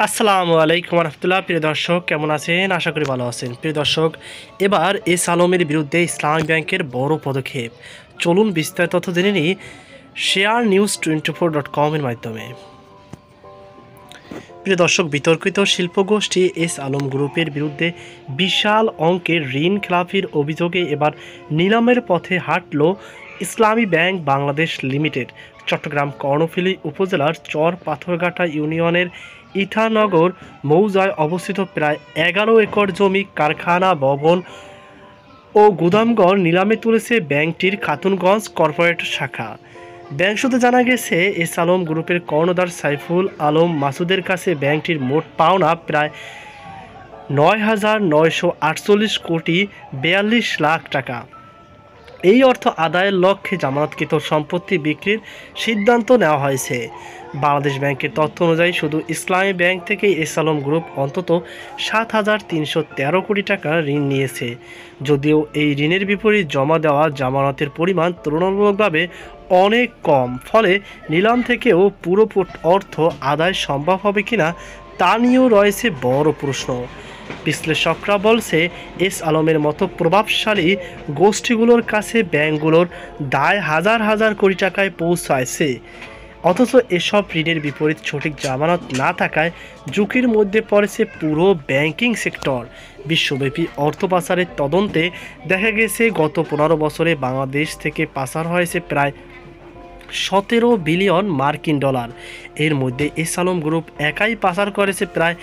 আসসালামু আলাইকুম রহমতুল্লাহ। প্রিয় দর্শক, কেমন আছেন? আশা করি ভালো আছেন। প্রিয় দর্শক, এবার এস আলমের বিরুদ্ধে ইসলামী ব্যাংকের বড় পদক্ষেপ। চলুন বিস্তারিত তথ্য জেনে নিই শেয়ার নিউজ 24.com এর মাধ্যমে। প্রিয় দর্শক, বিতর্কিত শিল্পগোষ্ঠী এস আলম গ্রুপের বিরুদ্ধে বিশাল অঙ্কের ঋণ খেলাপির অভিযোগে এবার নিলামের পথে হাঁটল ইসলামী ব্যাংক বাংলাদেশ লিমিটেড। চট্টগ্রাম কর্ণফুলী উপজেলার চর পাথরঘাটা ইউনিয়নের ইথানগর মৌজায় অবস্থিত প্রায় 11 একর জমি, কারখানা, ভবন ও গুদামঘর নিলামে তুলেছে ব্যাংকটির খাতুনগঞ্জ কর্পোরেট শাখা। ব্যাংক সূত্রে জানা গেছে, এস আলম গ্রুপের কর্ণধার সাইফুল আলম মাসুদের কাছে ব্যাংকটির মোট পাওনা প্রায় 9,948 কোটি 42 লাখ টাকা। এই অর্থ আদায়ের লক্ষ্যে জামানতকৃত সম্পত্তি বিক্রির সিদ্ধান্ত নেওয়া হয়েছে। বাংলাদেশ ব্যাংকের তথ্য অনুযায়ী শুধু ইসলামী ব্যাংক থেকে এস আলম গ্রুপ অন্তত 7,313 কোটি টাকা ঋণ নিয়েছে। যদিও এই ঋণের বিপরীত জমা দেওয়া জামানতের পরিমাণ তুলনামূলকভাবে অনেক কম, ফলে নিলাম থেকেও পুরো অর্থ আদায় সম্ভব হবে কিনা তা নিয়েও রয়েছে বড় প্রশ্ন। বিশ্লেষকরা বলছে, এস আলমের মতো প্রভাবশালী গোষ্ঠীগুলোর কাছে ব্যাংকগুলোর দায় হাজার হাজার কোটি টাকায় পৌঁছাচ্ছে, অথচ এসব ঋণের বিপরীত সঠিক জামানত না থাকায় ঝুঁকির মধ্যে পড়েছে পুরো ব্যাংকিং সেক্টর। বিশ্বব্যাপী অর্থ পাচারের তদন্তে দেখা গেছে, গত 15 বছরে বাংলাদেশ থেকে পাচার হয়েছে প্রায় 17 বিলিয়ন মার্কিন ডলার। এর মধ্যে এস আলম গ্রুপ একাই পাচার করেছে প্রায়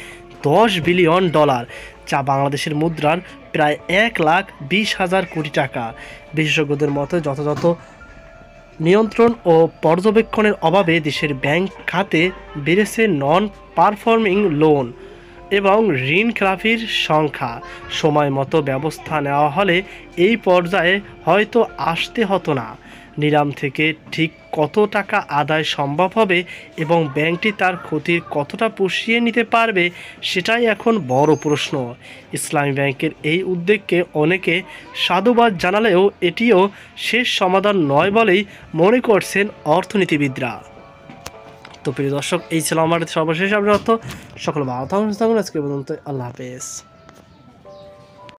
10 বিলিয়ন ডলার, যা বাংলাদেশের মুদ্রার প্রায় 1,20,000 কোটি টাকা। বিশেষজ্ঞদের মতে, যথাযথ নিয়ন্ত্রণ ও পর্যবেক্ষণের অভাবে দেশের ব্যাংক খাতে বেড়েছে নন পারফর্মিং লোন এবং ঋণ খেলাপির সংখ্যা। সময় মতো ব্যবস্থা নেওয়া হলে এই পর্যায়ে হয়তো আসতে হতো না। নিলাম থেকে ঠিক কত টাকা আদায় সম্ভব হবে এবং ব্যাংকটি তার ক্ষতির কতটা পুষিয়ে নিতে পারবে, সেটাই এখন বড় প্রশ্ন। ইসলামী ব্যাংকের এই উদ্যোগকে অনেকে সাধুবাদ জানালেও এটিও শেষ সমাধান নয় বলেই মনে করছেন অর্থনীতিবিদরা। তো প্রিয় দর্শক, এই ছিল আমাদের সর্বশেষ আপডেট। সকল ভালো থাকুন, আজকে পর্যন্ত আল্লাহ হাফেজ।